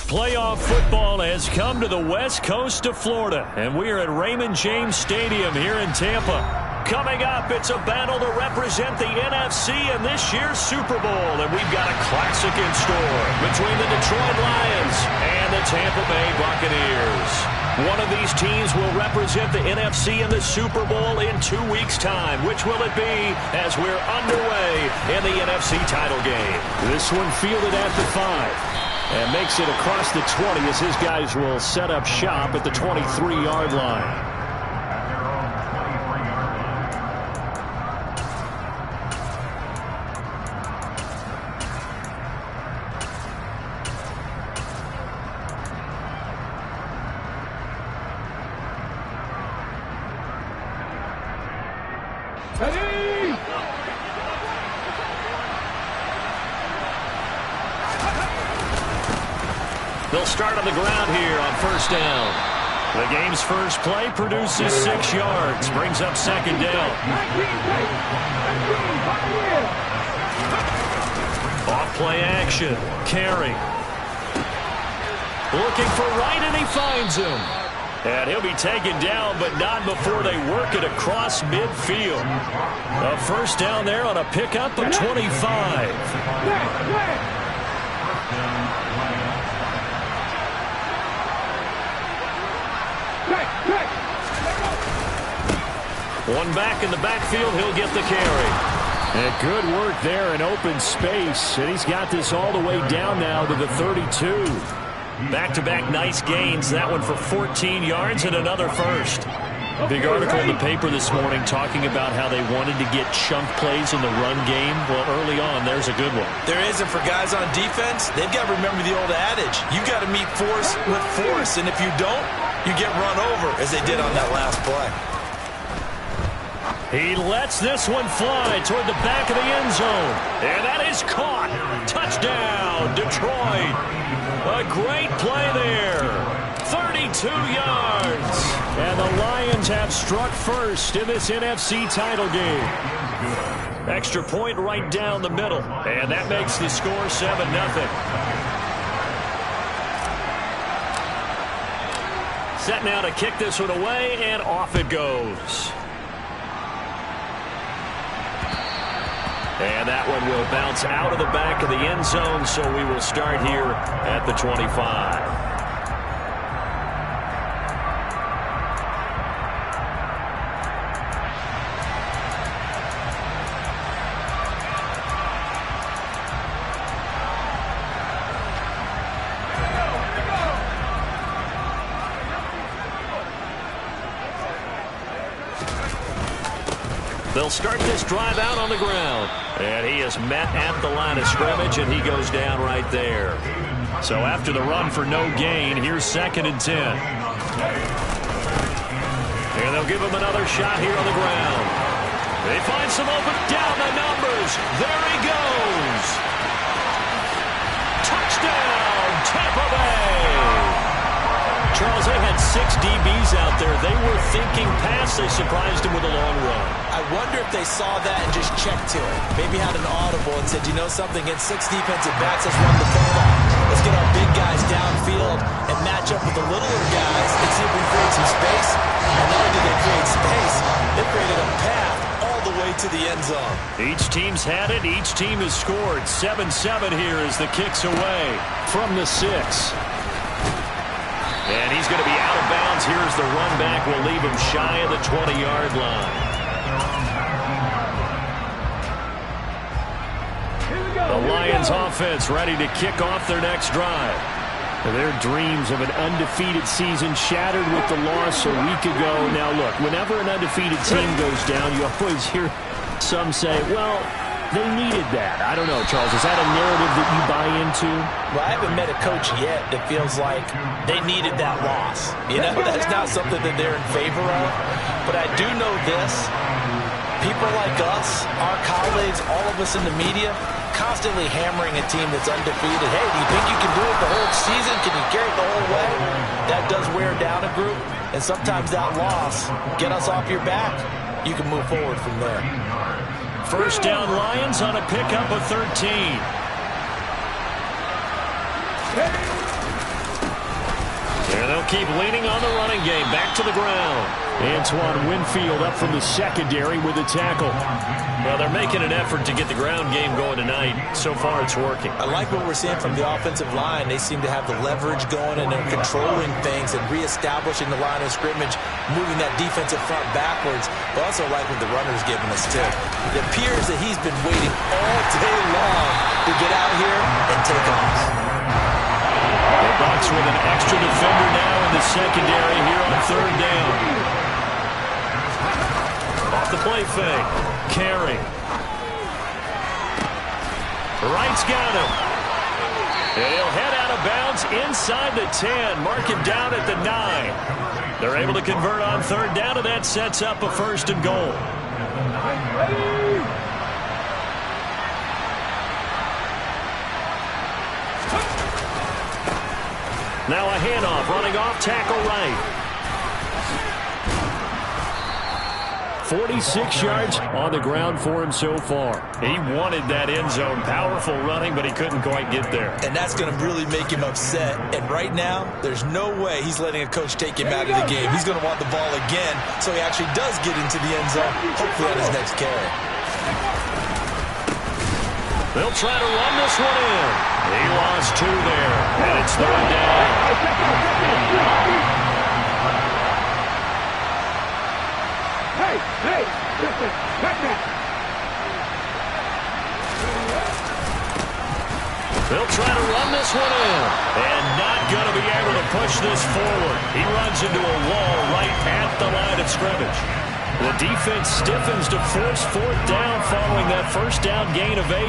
Playoff football has come to the west coast of Florida, and we are at Raymond James Stadium here in Tampa. Coming up, it's a battle to represent the NFC in this year's Super Bowl, and we've got a classic in store between the Detroit Lions and the Tampa Bay Buccaneers. One of these teams will represent the NFC in the Super Bowl in 2 weeks' time. Which will it be as we're underway in the NFC title game? This one fielded at the 5. And makes it across the 20 as his guys will set up shop at the 23-yard line. They'll start on the ground here on first down. The game's first play produces 6 yards, brings up second down. Off play action, carry. Looking for Wright, and he finds him. And he'll be taken down, but not before they work it across midfield. A first down there on a pickup of 25. One back in the backfield, he'll get the carry. And good work there in open space. And he's got this all the way down now to the 32. Back-to-back nice gains. That one for 14 yards and another first. Big article in the paper this morning talking about how they wanted to get chunk plays in the run game. Well, early on, there's a good one. There is, and for guys on defense, they've got to remember the old adage. You got to meet force with force, and if you don't, you get run over, as they did on that last play. He lets this one fly toward the back of the end zone. And that is caught. Touchdown, Detroit. A great play there. 32 yards. And the Lions have struck first in this NFC title game. Extra point right down the middle. And that makes the score 7-0. Set now to kick this one away, and off it goes. And that one will bounce out of the back of the end zone, so we will start here at the 25. They'll start this drive out on the ground. And he is met at the line of scrimmage, and he goes down right there. So after the run for no gain, here's 2nd and 10. And they'll give him another shot here on the ground. They find some open down the numbers. There he goes. Touchdown, Tampa Bay. Charles, they had 6 DBs out there. They were thinking pass. They surprised him with a long run. I wonder if they saw that and just checked to it. Maybe had an audible and said, you know something, against 6 defensive backs, let's run the football. Let's get our big guys downfield and match up with the littler guys and see if we create some space. And not only did they create space, they created a path all the way to the end zone. Each team's had it. Each team has scored. 7-7 here as the kick's away from the 6. And he's going to be out of bounds. Here's the run back. We'll leave him shy of the 20-yard line. The Lions offense ready to kick off their next drive. Their dreams of an undefeated season shattered with the loss a week ago. Now, look, whenever an undefeated team goes down, you always hear some say, well, they needed that. I don't know, Charles. Is that a narrative that you buy into? Well, I haven't met a coach yet that feels like they needed that loss. You know, that's not something that they're in favor of. But I do know this. People like us, our colleagues, all of us in the media, constantly hammering a team that's undefeated. Hey, do you think you can do it the whole season? Can you carry it the whole way? That does wear down a group. And sometimes that loss, get us off your back, you can move forward from there. First down Lions on a pickup of 13. And they'll keep leaning on the running game. Back to the ground. Antoine Winfield up from the secondary with the tackle. Well, they're making an effort to get the ground game going tonight. So far, it's working. I like what we're seeing from the offensive line. They seem to have the leverage going, and they're controlling things and reestablishing the line of scrimmage, moving that defensive front backwards. But also like what the runner's giving us, too. It appears that he's been waiting all day long to get out here and take off. The Bucs with an extra defender now in the secondary here on third down. Off the play fake. Carey. Wright's got him. And he'll head out of bounds inside the 10. Mark him down at the 9. They're able to convert on third down, and that sets up a first and goal. Now a handoff, running off tackle right. 46 yards on the ground for him so far. He wanted that end zone. Powerful running, but he couldn't quite get there. And that's going to really make him upset. And right now, there's no way he's letting a coach take him out of the game. He's going to want the ball again, so he actually does get into the end zone, hopefully on his next carry. They'll try to run this one in. He lost 2 there, and it's third down. Hey, listen, cut that. They'll try to run this one in, and not going to be able to push this forward. He runs into a wall right at the line of scrimmage. The defense stiffens to force fourth down following that first down gain of 8.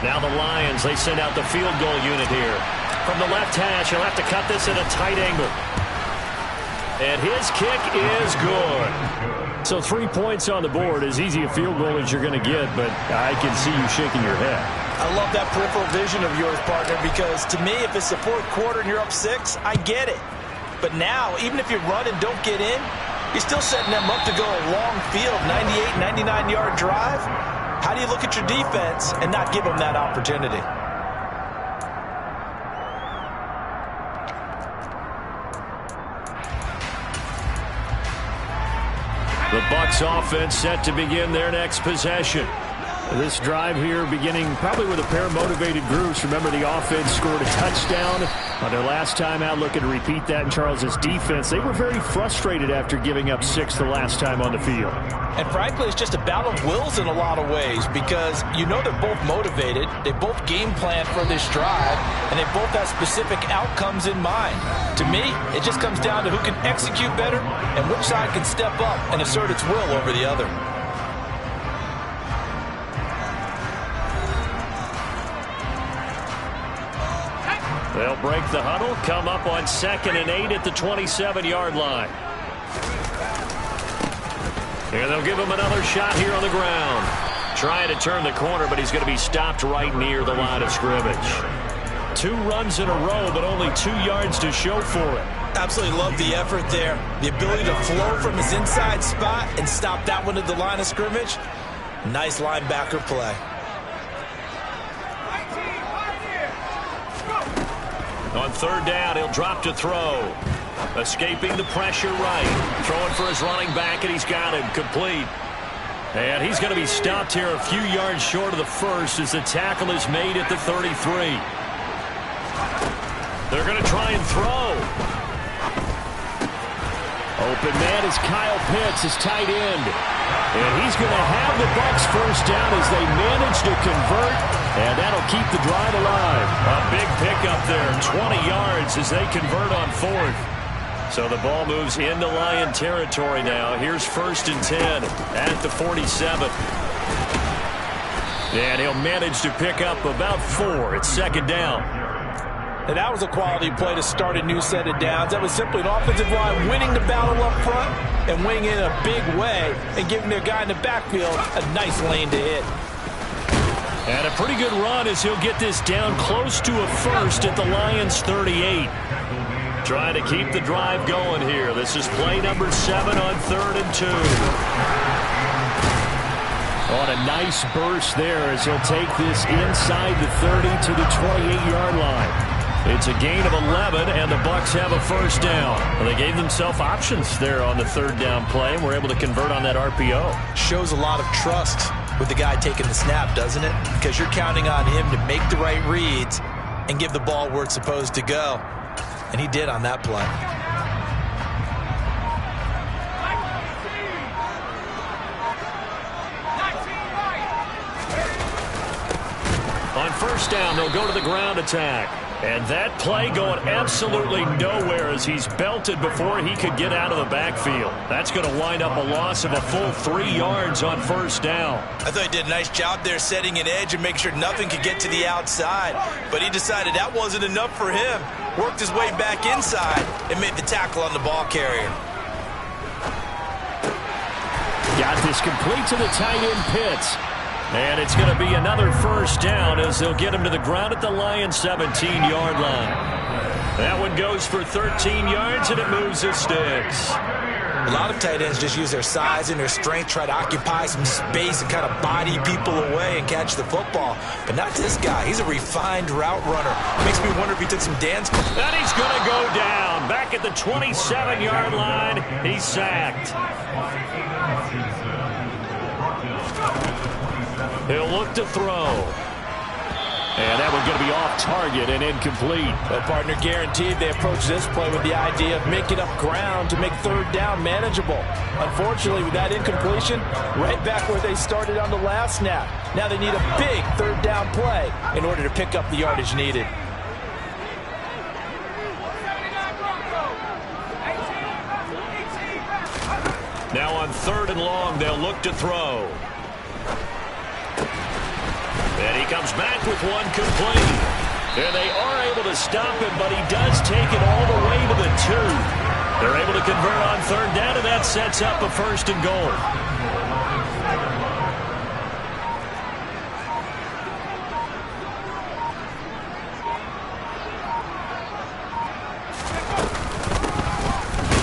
Now the Lions, they send out the field goal unit here. From the left hash, he'll have to cut this in a tight angle. And his kick is good. So 3 points on the board, as easy a field goal as you're going to get, but I can see you shaking your head. I love that peripheral vision of yours, partner, because to me, if it's the fourth quarter and you're up 6, I get it. But now, even if you run and don't get in, you're still setting them up to go a long field, 98, 99-yard drive. How do you look at your defense and not give them that opportunity? The Bucs offense set to begin their next possession. This drive here beginning probably with a pair of motivated groups. Remember, the offense scored a touchdown on their last time out. Looking to repeat that in Charles's defense. They were very frustrated after giving up 6 the last time on the field. And frankly, it's just a battle of wills in a lot of ways, because you know they're both motivated. They both game plan for this drive, and they both have specific outcomes in mind. To me, it just comes down to who can execute better and which side can step up and assert its will over the other. They'll break the huddle, come up on 2nd and 8 at the 27-yard line. And they'll give him another shot here on the ground. Trying to turn the corner, but he's going to be stopped right near the line of scrimmage. 2 runs in a row, but only 2 yards to show for it. Absolutely love the effort there. The ability to flow from his inside spot and stop that one at the line of scrimmage. Nice linebacker play. On third down, he'll drop to throw. Escaping the pressure right. Throwing for his running back, and he's got him complete. And he's going to be stopped here a few yards short of the first as the tackle is made at the 33. They're going to try and throw. Open man is Kyle Pitts, his tight end. And he's going to have the Bucs first down as they manage to convert, and that'll keep the drive alive. A big pickup there, 20 yards as they convert on 4th. So the ball moves into Lion territory now. Here's 1st and 10 at the 47. And he'll manage to pick up about 4. It's 2nd down. And that was a quality play to start a new set of downs. That was simply an offensive line winning the battle up front and winning in a big way and giving their guy in the backfield a nice lane to hit. And a pretty good run as he'll get this down close to a first at the Lions' 38. Trying to keep the drive going here. This is play number 7 on 3rd and 2. On a nice burst there as he'll take this inside the 30 to the 28-yard line. It's a gain of 11, and the Bucs have a first down. Well, they gave themselves options there on the third down play, and were able to convert on that RPO. Shows a lot of trust with the guy taking the snap, doesn't it? Because you're counting on him to make the right reads and give the ball where it's supposed to go. And he did on that play. On first down, they'll go to the ground attack. And that play going absolutely nowhere as he's belted before he could get out of the backfield. That's going to wind up a loss of a full 3 yards on first down. I thought he did a nice job there setting an edge and making sure nothing could get to the outside. But he decided that wasn't enough for him. Worked his way back inside and made the tackle on the ball carrier. Got this complete to the tight end Pitts. And it's going to be another first down as they'll get him to the ground at the Lions' 17-yard line. That one goes for 13 yards, and it moves the sticks. A lot of tight ends just use their size and their strength, try to occupy some space and kind of body people away and catch the football. But not this guy. He's a refined route runner. Makes me wonder if he took some dance. And he's going to go down. Back at the 27-yard line, he's sacked. He'll look to throw. And that one's going to be off target and incomplete. Well, partner, guaranteed they approach this play with the idea of making up ground to make third down manageable. Unfortunately, with that incompletion, right back where they started on the last snap. Now they need a big third down play in order to pick up the yardage needed. Now on third and long, they'll look to throw. And he comes back with one complete. And they are able to stop him, but he does take it all the way to the 2. They're able to convert on third down, and that sets up a first and goal.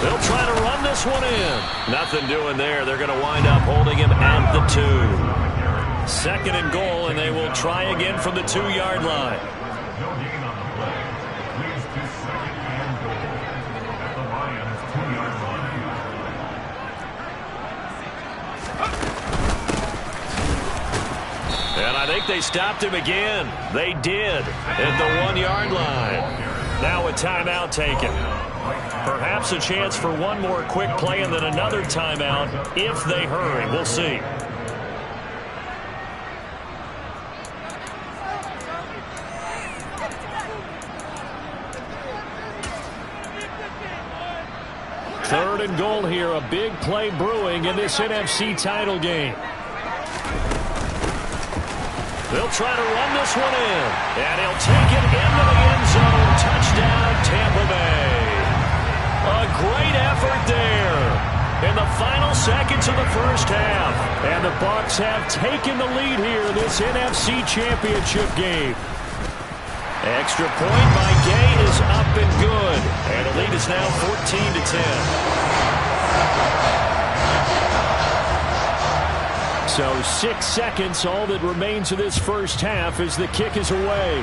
They'll try to run this one in. Nothing doing there. They're going to wind up holding him at the 2. Second and goal, and they will try again from the 2-yard line. And I think they stopped him again. They did at the 1-yard line. Now a timeout taken. Perhaps a chance for one more quick play and then another timeout if they hurry. We'll see. Third and goal here. A big play brewing in this NFC title game. They'll try to run this one in. And he'll take it into the end zone. Touchdown, Tampa Bay. A great effort there in the final seconds of the first half. And the Bucs have taken the lead here in this NFC Championship game. Extra point by Gay is up and good. And the lead is now 14-10. So 6 seconds, all that remains of this first half as the kick is away.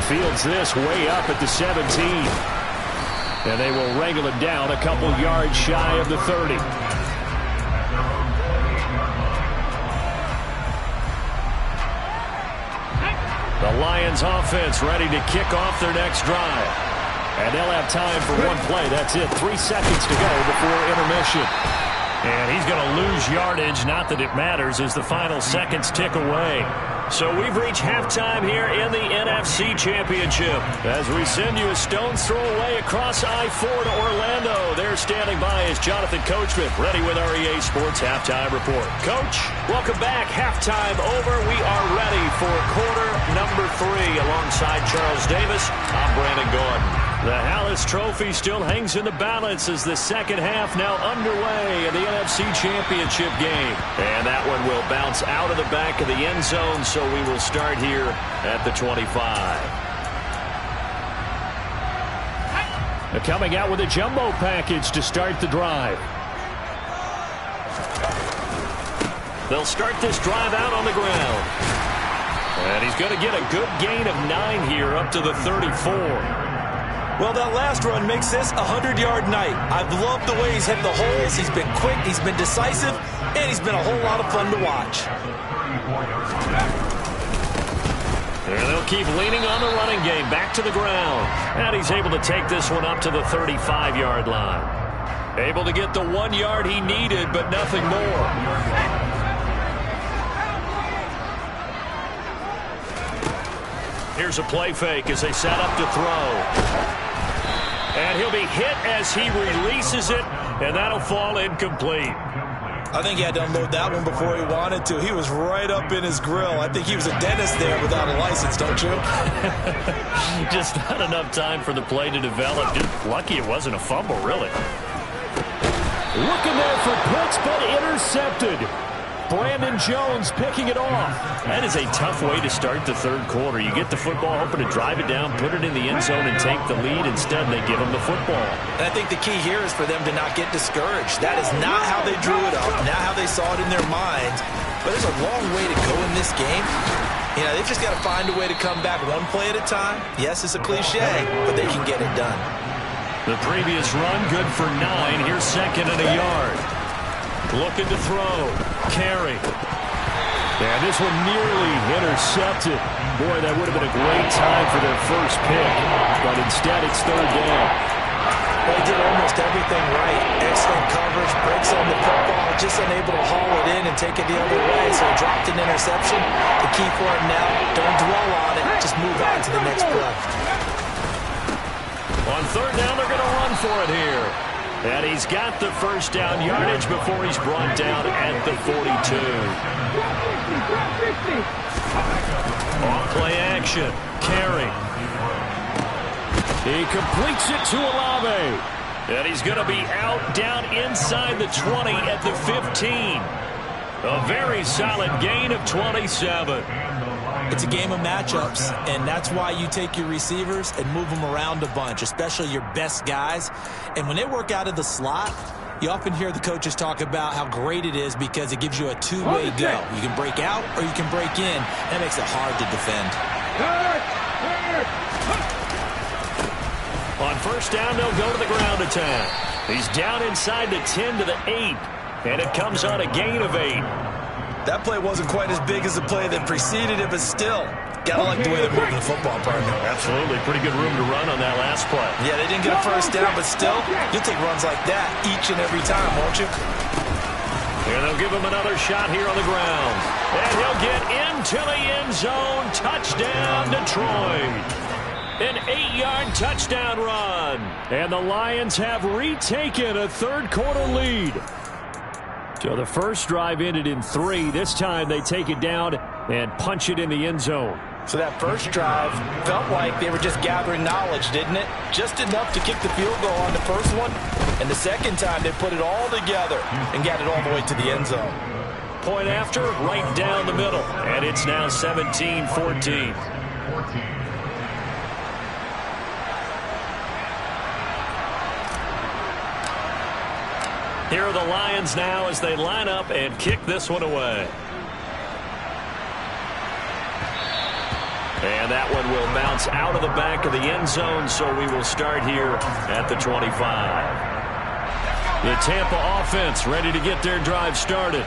Fields this way up at the 17. And they will wrangle it down a couple yards shy of the 30. The Lions offense ready to kick off their next drive. And they'll have time for one play. That's it. 3 seconds to go before intermission. And he's going to lose yardage. Not that it matters as the final seconds tick away. So we've reached halftime here in the NFC Championship. As we send you a stone's throw away across I-4 to Orlando. There standing by is Jonathan Coachman, ready with our EA Sports Halftime Report. Coach, welcome back. Halftime over. We are ready for quarter number 3. Alongside Charles Davis, I'm Brandon Gordon. The Hallis Trophy still hangs in the balance as the second half now underway in the NFC Championship game. And that one will bounce out of the back of the end zone, so we will start here at the 25. They're coming out with a jumbo package to start the drive. They'll start this drive out on the ground. And he's going to get a good gain of 9 here up to the 34. Well, that last run makes this a 100-yard night. I've loved the way he's hit the holes. He's been quick, he's been decisive, and he's been a whole lot of fun to watch. And they'll keep leaning on the running game back to the ground. And he's able to take this one up to the 35-yard line. Able to get the 1 yard he needed, but nothing more. Here's a play fake as they set up to throw. And he'll be hit as he releases it, and that'll fall incomplete. I think he had to unload that one before he wanted to. He was right up in his grill. I think he was a dentist there without a license, don't you? Just not enough time for the play to develop. Just lucky it wasn't a fumble, really. Looking there for Pitts, but intercepted. Brandon Jones picking it off. That is a tough way to start the third quarter. You get the football, hoping to drive it down, put it in the end zone, and take the lead. Instead, they give him the football. And I think the key here is for them to not get discouraged. That is not how they drew it up, not how they saw it in their minds. But there's a long way to go in this game. You know, they've just got to find a way to come back one play at a time. Yes, it's a cliche, but they can get it done. The previous run, good for 9. Here's second and a yard. Looking to throw. Carey. And this one nearly intercepted. Boy, that would have been a great time for their first pick. But instead, it's third down. Well, he did almost everything right. Excellent coverage, breaks on the football, just unable to haul it in and take it the other way. So he dropped an interception. The key for him now, don't dwell on it. Just move on to the next play. On third down, they're going to run for it here. And he's got the first down yardage before he's brought down at the 42. Off play action. Carey. He completes it to Olave. And he's going to be out down inside the 20 at the 15. A very solid gain of 27. It's a game of matchups, and that's why you take your receivers and move them around a bunch, especially your best guys. And when they work out of the slot, you often hear the coaches talk about how great it is because it gives you a two-way go. You can break out or you can break in. That makes it hard to defend. On first down, they'll go to the ground attack. He's down inside the 10 to the 8, and it comes on a gain of 8. That play wasn't quite as big as the play that preceded it, but still, gotta like the way they're moving the football, partner. Absolutely. Pretty good room to run on that last play. Yeah, they didn't get a first down, but still, you'll take runs like that each and every time, won't you? And they'll give him another shot here on the ground. And he'll get into the end zone. Touchdown, Detroit. An 8-yard touchdown run. And the Lions have retaken a third-quarter lead. So the first drive ended in 3. This time they take it down and punch it in the end zone. So that first drive felt like they were just gathering knowledge, didn't it? Just enough to kick the field goal on the first one. And the second time they put it all together and got it all the way to the end zone. Point after, right down the middle. And it's now 17-14. Here are the Lions now as they line up and kick this one away. And that one will bounce out of the back of the end zone, so we will start here at the 25. The Tampa offense ready to get their drive started.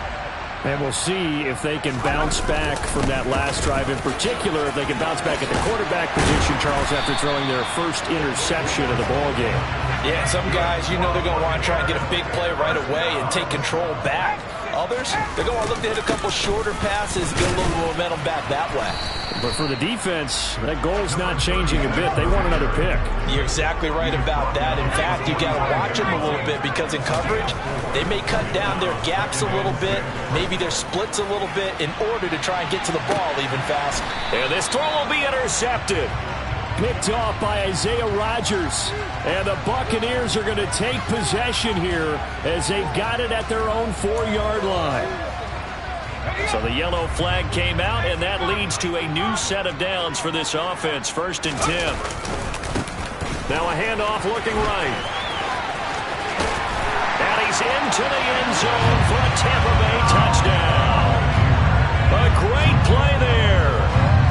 And we'll see if they can bounce back from that last drive, in particular, if they can bounce back at the quarterback position, Charles, after throwing their first interception of the ballgame. Yeah, some guys, you know they're going to want to try and get a big play right away and take control back. Others, they're going to look to hit a couple shorter passes, get a little momentum back that way. But for the defense, that goal's not changing a bit. They want another pick. You're exactly right about that. In fact, you got to watch them a little bit because in coverage, they may cut down their gaps a little bit, maybe their splits a little bit in order to try and get to the ball even fast. And this throw will be intercepted. Picked off by Isaiah Rodgers. And the Buccaneers are going to take possession here as they've got it at their own 4-yard line. So the yellow flag came out, and that leads to a new set of downs for this offense. 1st and 10. Now a handoff looking right. And he's into the end zone for a Tampa Bay touchdown. great play there.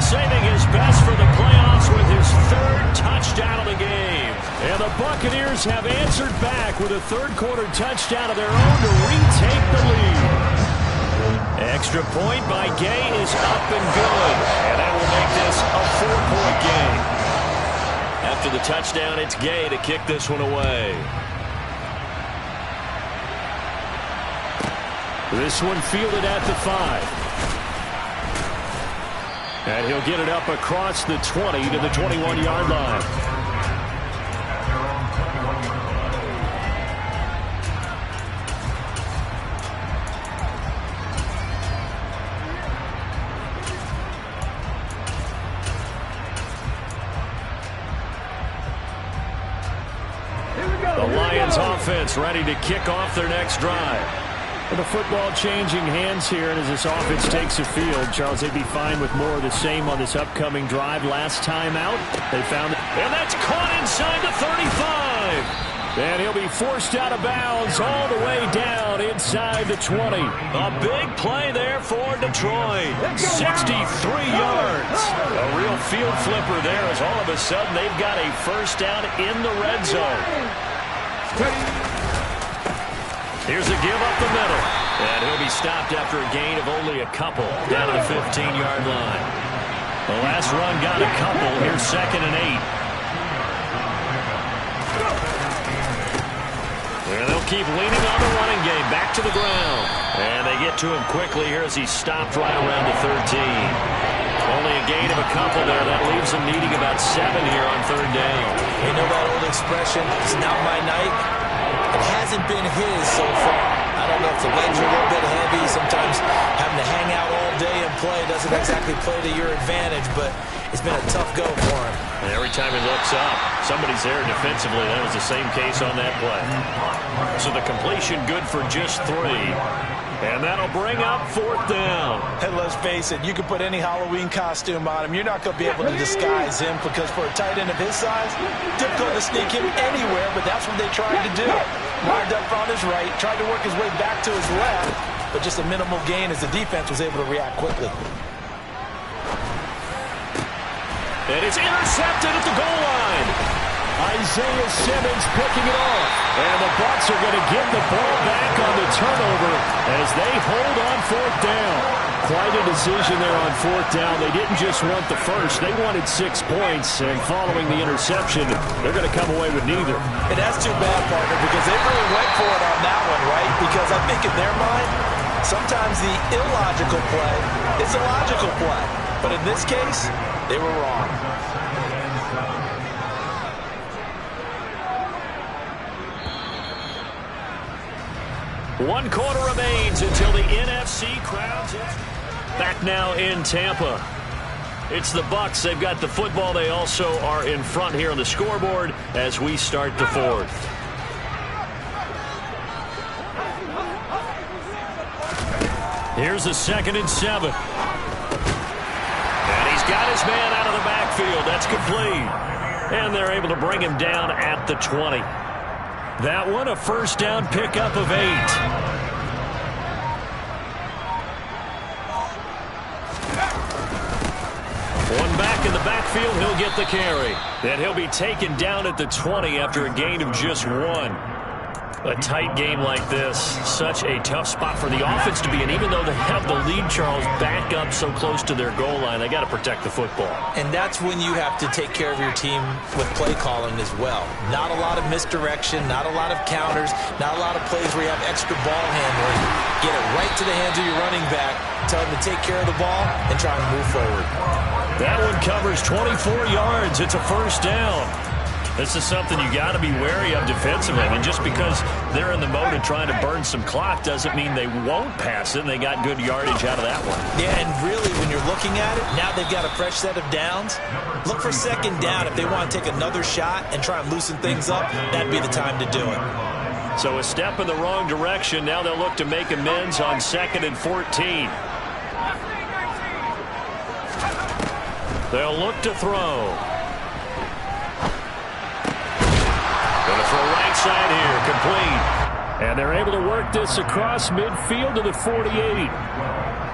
Saving his best for the playoffs with his third touchdown of the game. And the Buccaneers have answered back with a third-quarter touchdown of their own to retake the lead. Extra point by Gay is up and good. And that will make this a 4-point game. After the touchdown, it's Gay to kick this one away. This one fielded at the 5. And he'll get it up across the 20 to the 21-yard line. The Lions offense ready to kick off their next drive. The football changing hands here, and as this offense takes the field, Charles, they'd be fine with more of the same on this upcoming drive. Last time out, they found it, and that's caught inside the 35. And he'll be forced out of bounds all the way down inside the 20. A big play there for Detroit. 63 yards. A real field flipper there as all of a sudden they've got a first down in the red zone. Here's a give up the middle. And he'll be stopped after a gain of only a couple down to the 15-yard line. The last run got a couple. Here's 2nd and 8. And they'll keep leaning on the running game. Back to the ground. And they get to him quickly here as he's stopped right around the 13. Only a gain of a couple there. That leaves them needing about 7 here on 3rd down. You know that old expression, it's not my night? It hasn't been his so far. I don't know if the legs are a little bit heavy. Sometimes having to hang out all day and play doesn't exactly play to your advantage, but it's been a tough go for him. And every time he looks up, somebody's there defensively. That was the same case on that play. So the completion good for just 3. And that'll bring up 4th down. And let's face it, you can put any Halloween costume on him. You're not going to be able to disguise him because for a tight end of his size, difficult to sneak him anywhere, but that's what they tried to do. Lined up on his right, tried to work his way back to his left, but just a minimal gain as the defense was able to react quickly. And it's intercepted at the goal line. Isaiah Simmons picking it off. And the Bucs are going to get the ball back on the turnover as they hold on 4th down. Quite a decision there on 4th down. They didn't just want the first. They wanted 6 points. And following the interception, they're going to come away with neither. And that's too bad, partner, because they really went for it on that one, right? Because I think in their mind, sometimes the illogical play is a logical play. But in this case, they were wrong. One quarter remains until the NFC crowns it. Back now in Tampa. It's the Bucs. They've got the football. They also are in front here on the scoreboard as we start the 4th. Here's the 2nd and 7. And he's got his man out of the backfield. That's complete. And they're able to bring him down at the 20. That one, a first down pickup of 8. One back in the backfield, he'll get the carry. And he'll be taken down at the 20 after a gain of just 1. A tight game like this, such a tough spot for the offense to be in. Even though they have the lead, Charles, back up so close to their goal line, they got to protect the football. And that's when you have to take care of your team with play calling as well. Not a lot of misdirection, not a lot of counters, not a lot of plays where you have extra ball handling. Get it right to the hands of your running back, tell him to take care of the ball, and try and move forward. That one covers 24 yards. It's a first down. This is something you got to be wary of defensively. I mean, just because they're in the mode of trying to burn some clock doesn't mean they won't pass it, and they got good yardage out of that one. Yeah, and really, when you're looking at it, now they've got a fresh set of downs. Look for 2nd down. If they want to take another shot and try and loosen things up, that'd be the time to do it. So a step in the wrong direction. Now they'll look to make amends on 2nd and 14. They'll look to throw. Going to throw right side here, complete. And they're able to work this across midfield to the 48.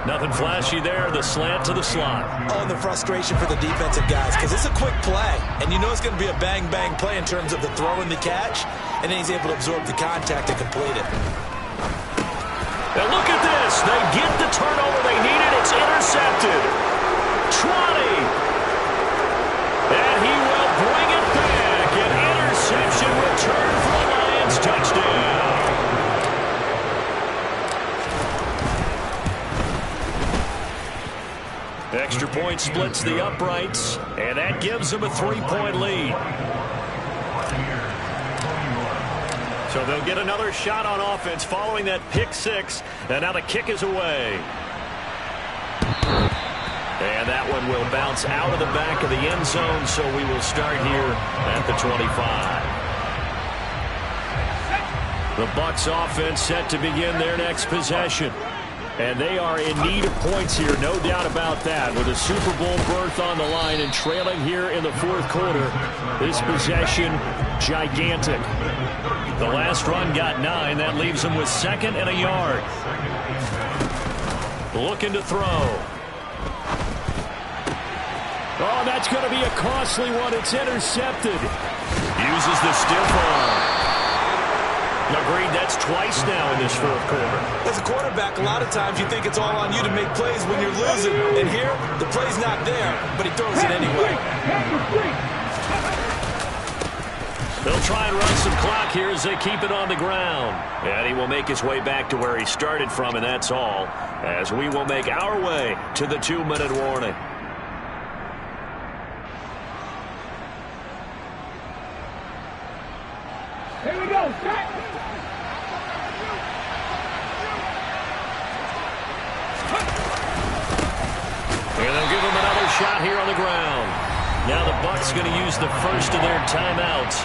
Nothing flashy there. The slant to the slot. Oh, and the frustration for the defensive guys, because it's a quick play. And you know it's going to be a bang-bang play in terms of the throw and the catch. And then he's able to absorb the contact and complete it. And look at this. They get the turnover they needed. It's intercepted. Trotty. And he will bring it back. An interception return for the Lions. Touchdown. Extra point splits the uprights, and that gives them a 3-point lead. So they'll get another shot on offense following that pick six, and now the kick is away. And that one will bounce out of the back of the end zone, so we will start here at the 25. The Bucs offense set to begin their next possession. And they are in need of points here, no doubt about that. With a Super Bowl berth on the line and trailing here in the fourth quarter, this possession, gigantic. The last run got 9. That leaves them with 2nd and a yard. Looking to throw. Oh, that's going to be a costly one. It's intercepted. Uses the stiff arm. Agreed, that's twice now in this fourth quarter. As a quarterback, a lot of times you think it's all on you to make plays when you're losing. And here, the play's not there, but he throws it anyway. They'll try and run some clock here as they keep it on the ground. And he will make his way back to where he started from, and that's all, as we will make our way to the 2-minute warning. Here we go, set! And they'll give him another shot here on the ground. Now the Bucs going to use the first of their timeouts.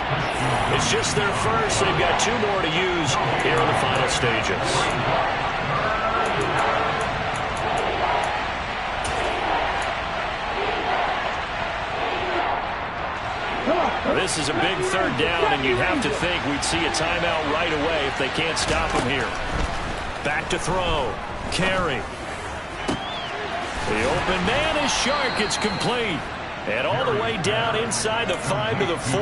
It's just their first. They've got 2 more to use here in the final stages. This is a big 3rd down, and you'd have to think we'd see a timeout right away if they can't stop him here. Back to throw. Carry. The open man is Shark. It's complete. And all the way down inside the 5 to the 4.